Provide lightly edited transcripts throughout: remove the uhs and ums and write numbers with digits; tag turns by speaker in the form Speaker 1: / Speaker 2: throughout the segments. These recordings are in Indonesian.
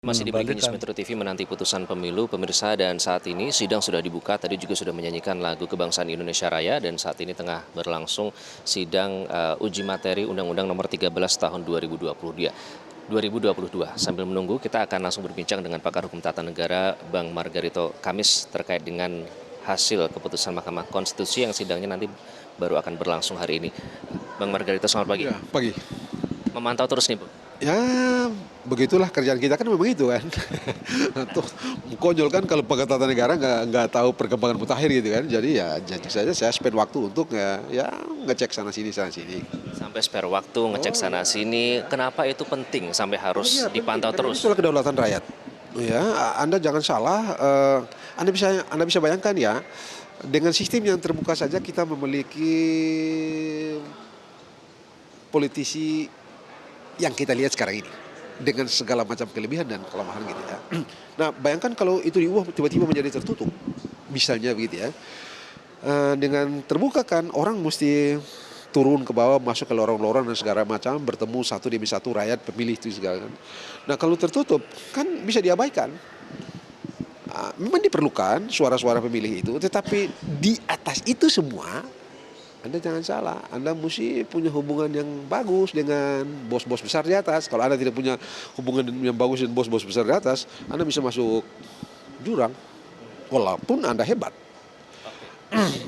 Speaker 1: Masih di Breaking News Metro TV menanti putusan pemilu pemirsa, dan saat ini sidang sudah dibuka. Tadi juga sudah menyanyikan lagu kebangsaan Indonesia Raya, dan saat ini tengah berlangsung sidang uji materi Undang-Undang Nomor 13 Tahun 2022. Sambil menunggu, kita akan langsung berbincang dengan pakar hukum tata negara Bang Margarito Kamis terkait dengan hasil keputusan Mahkamah Konstitusi yang sidangnya nanti baru akan berlangsung hari ini. Bang Margarito, selamat pagi.
Speaker 2: Ya, pagi.
Speaker 1: Memantau terus nih, Bu.
Speaker 2: Ya, begitulah kerjaan kita kan memang itu kan. Tuh, konyol kan kalau pakar tata negara nggak tahu perkembangan mutakhir gitu kan. Jadi ya janji saja saya spend waktu untuk ya ngecek sana sini.
Speaker 1: Sampai spare waktu ngecek sana sini. Kenapa itu penting sampai harus dipantau terus?
Speaker 2: Itu kedaulatan rakyat. Ya, Anda jangan salah. Anda bisa bayangkan ya, dengan sistem yang terbuka saja kita memiliki politisi yang kita lihat sekarang ini dengan segala macam kelebihan dan kelemahan gitu ya. Nah, bayangkan kalau itu diubah tiba-tiba menjadi tertutup, misalnya begitu ya. Dengan terbuka kan orang mesti turun ke bawah, masuk ke lorong-lorong dan segala macam, bertemu satu demi satu rakyat pemilih itu segala kan. Nah, kalau tertutup kan bisa diabaikan. Memang diperlukan suara-suara pemilih itu, tetapi di atas itu semua Anda jangan salah, Anda mesti punya hubungan yang bagus dengan bos-bos besar di atas. Kalau Anda tidak punya hubungan yang bagus dengan bos-bos besar di atas, Anda bisa masuk jurang, walaupun Anda hebat.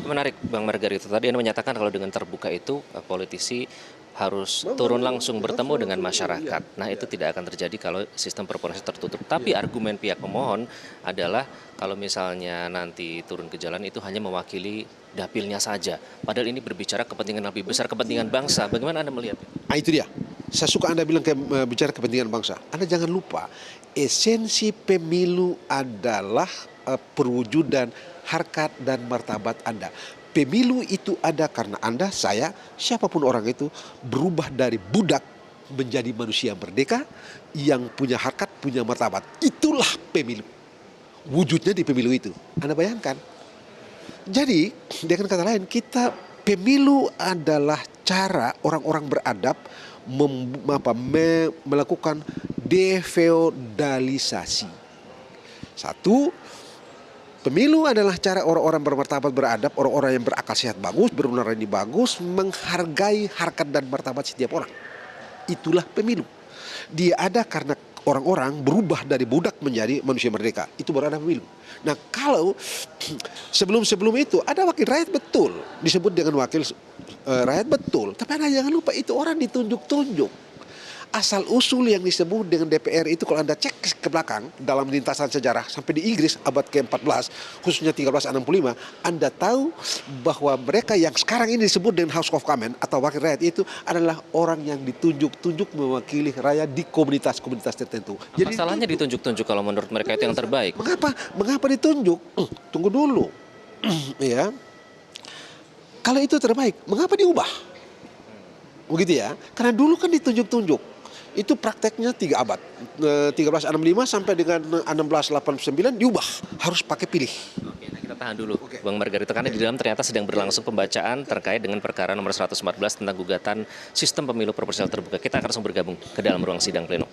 Speaker 1: Menarik, Bang Margarito. Tadi Anda menyatakan kalau dengan terbuka itu politisi harus turun langsung bertemu dengan masyarakat. Nah, itu tidak akan terjadi kalau sistem proporsi tertutup. Tapi argumen pihak pemohon adalah kalau misalnya nanti turun ke jalan itu hanya mewakili dapilnya saja. Padahal ini berbicara kepentingan lebih besar, kepentingan bangsa. Bagaimana Anda melihat itu?
Speaker 2: Nah, itu dia. Saya suka Anda bilang bicara kepentingan bangsa. Anda jangan lupa, esensi pemilu adalah perwujudan harkat dan martabat Anda. Pemilu itu ada karena Anda, saya, siapapun orang itu berubah dari budak menjadi manusia merdeka yang punya harkat, punya martabat. Itulah pemilu. Wujudnya di pemilu itu. Anda bayangkan. Jadi dengan kata lain, pemilu adalah cara orang-orang beradab melakukan defeodalisasi. Satu, pemilu adalah cara orang-orang bermartabat beradab, orang-orang yang berakal sehat bagus, bernurani bagus, menghargai harkat dan martabat setiap orang. Itulah pemilu. Dia ada karena orang-orang berubah dari budak menjadi manusia merdeka. Itu baru ada pemilu. Nah, kalau sebelum itu ada wakil rakyat, betul, disebut dengan wakil rakyat, betul. Tapi Anda jangan lupa itu orang ditunjuk-tunjuk. Asal usul yang disebut dengan DPR itu kalau Anda cek ke belakang dalam lintasan sejarah sampai di Inggris abad ke-14 khususnya 1365, Anda tahu bahwa mereka yang sekarang ini disebut dengan House of Commons atau wakil rakyat itu adalah orang yang ditunjuk-tunjuk mewakili rakyat di komunitas-komunitas tertentu.
Speaker 1: Apa salahnya ditunjuk-tunjuk kalau menurut mereka itu yang terbaik?
Speaker 2: Mengapa ditunjuk? Tunggu dulu. Ya. Kalau itu terbaik, mengapa diubah? Begitu ya. Karena dulu kan ditunjuk-tunjuk. Itu prakteknya 3 abad, 1365 sampai dengan 1689 diubah, harus pakai pilih.
Speaker 1: Oke, nah kita tahan dulu, Bang Margarito, karena di dalam ternyata sedang berlangsung pembacaan terkait dengan perkara nomor 114 tentang gugatan sistem pemilu proporsional terbuka. Kita akan langsung bergabung ke dalam ruang sidang pleno.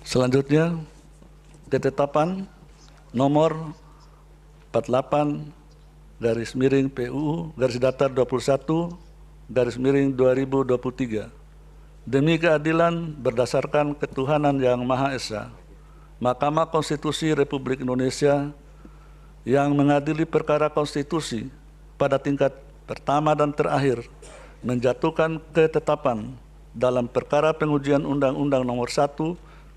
Speaker 3: Selanjutnya, ketetapan nomor 48 garis miring PUU garis datar 21 garis miring 2023 demi keadilan berdasarkan ketuhanan yang Maha Esa Mahkamah Konstitusi Republik Indonesia yang mengadili perkara konstitusi pada tingkat pertama dan terakhir menjatuhkan ketetapan dalam perkara pengujian Undang-Undang Nomor 1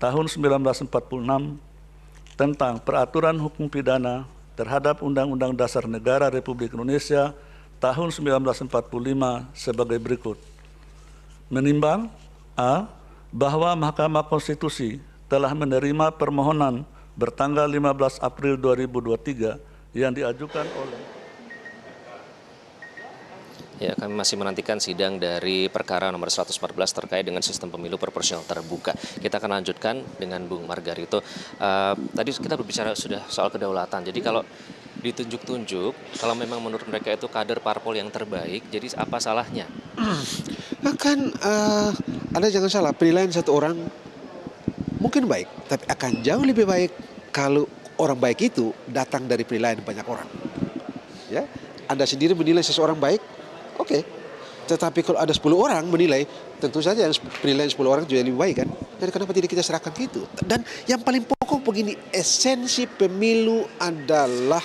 Speaker 3: Tahun 1946 tentang peraturan hukum pidana terhadap Undang-Undang Dasar Negara Republik Indonesia tahun 1945 sebagai berikut. Menimbang A. Bahwa Mahkamah Konstitusi telah menerima permohonan bertanggal 15 April 2023 yang diajukan oleh
Speaker 1: Ya, kami masih menantikan sidang dari perkara nomor 114 terkait dengan sistem pemilu proporsional terbuka. Kita akan lanjutkan dengan Bung Margarito. Tadi kita berbicara sudah soal kedaulatan. Jadi kalau ditunjuk-tunjuk, kalau memang menurut mereka itu kader parpol yang terbaik, jadi apa salahnya?
Speaker 2: Anda jangan salah, penilaian satu orang mungkin baik, tapi akan jauh lebih baik kalau orang baik itu datang dari penilaian banyak orang. Ya, Anda sendiri menilai seseorang baik, oke. Tetapi kalau ada 10 orang menilai, tentu saja penilaian 10 orang juga lebih baik kan. Jadi kenapa tidak kita serahkan gitu? Dan yang paling pokok begini, esensi pemilu adalah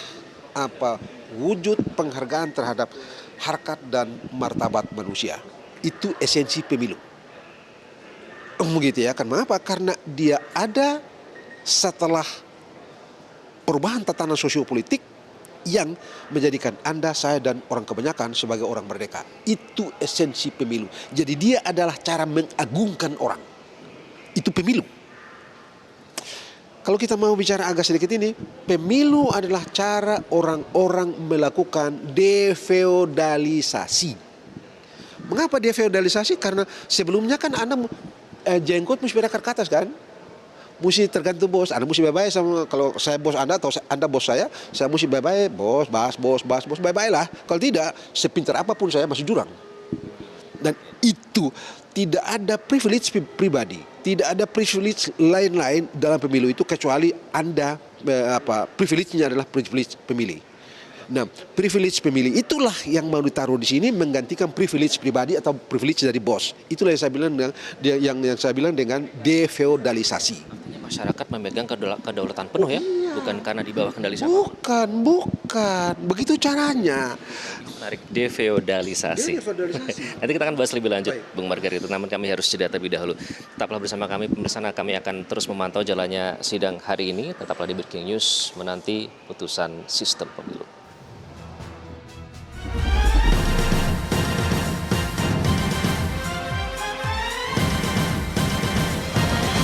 Speaker 2: wujud penghargaan terhadap harkat dan martabat manusia. Itu esensi pemilu. Begitu ya, kenapa? Karena dia ada setelah perubahan tatanan sosiopolitik yang menjadikan Anda, saya, dan orang kebanyakan sebagai orang merdeka. Itu esensi pemilu. Jadi dia adalah cara mengagungkan orang. Itu pemilu. Kalau kita mau bicara agak sedikit ini, pemilu adalah cara orang-orang melakukan defeudalisasi. Mengapa defeudalisasi? Karena sebelumnya kan Anda jenggot mesti berakar ke atas kan? Mesti tergantung bos. Anda mesti bye-bye sama, kalau saya bos Anda atau Anda bos saya mesti bye-bye, bos, bye-bye lah. Kalau tidak, sepintar apapun saya masih jurang. Dan itu tidak ada privilege pribadi, tidak ada privilege lain-lain dalam pemilu itu kecuali Anda privilege-nya adalah privilege pemilih. Nah, privilege pemilih itulah yang mau ditaruh di sini menggantikan privilege pribadi atau privilege dari bos. Itulah yang saya bilang dengan defeudalisasi.
Speaker 1: Artinya masyarakat memegang kedaulatan penuh ya, bukan karena di bawah kendali siapa?
Speaker 2: Bukan. Begitu caranya.
Speaker 1: Menarik, defeudalisasi. Nanti kita akan bahas lebih lanjut, Bung Margarito. Namun kami harus jeda terlebih dahulu. Tetaplah bersama kami, pemirsa. Kami akan terus memantau jalannya sidang hari ini. Tetaplah di Breaking News menanti putusan sistem pemilu.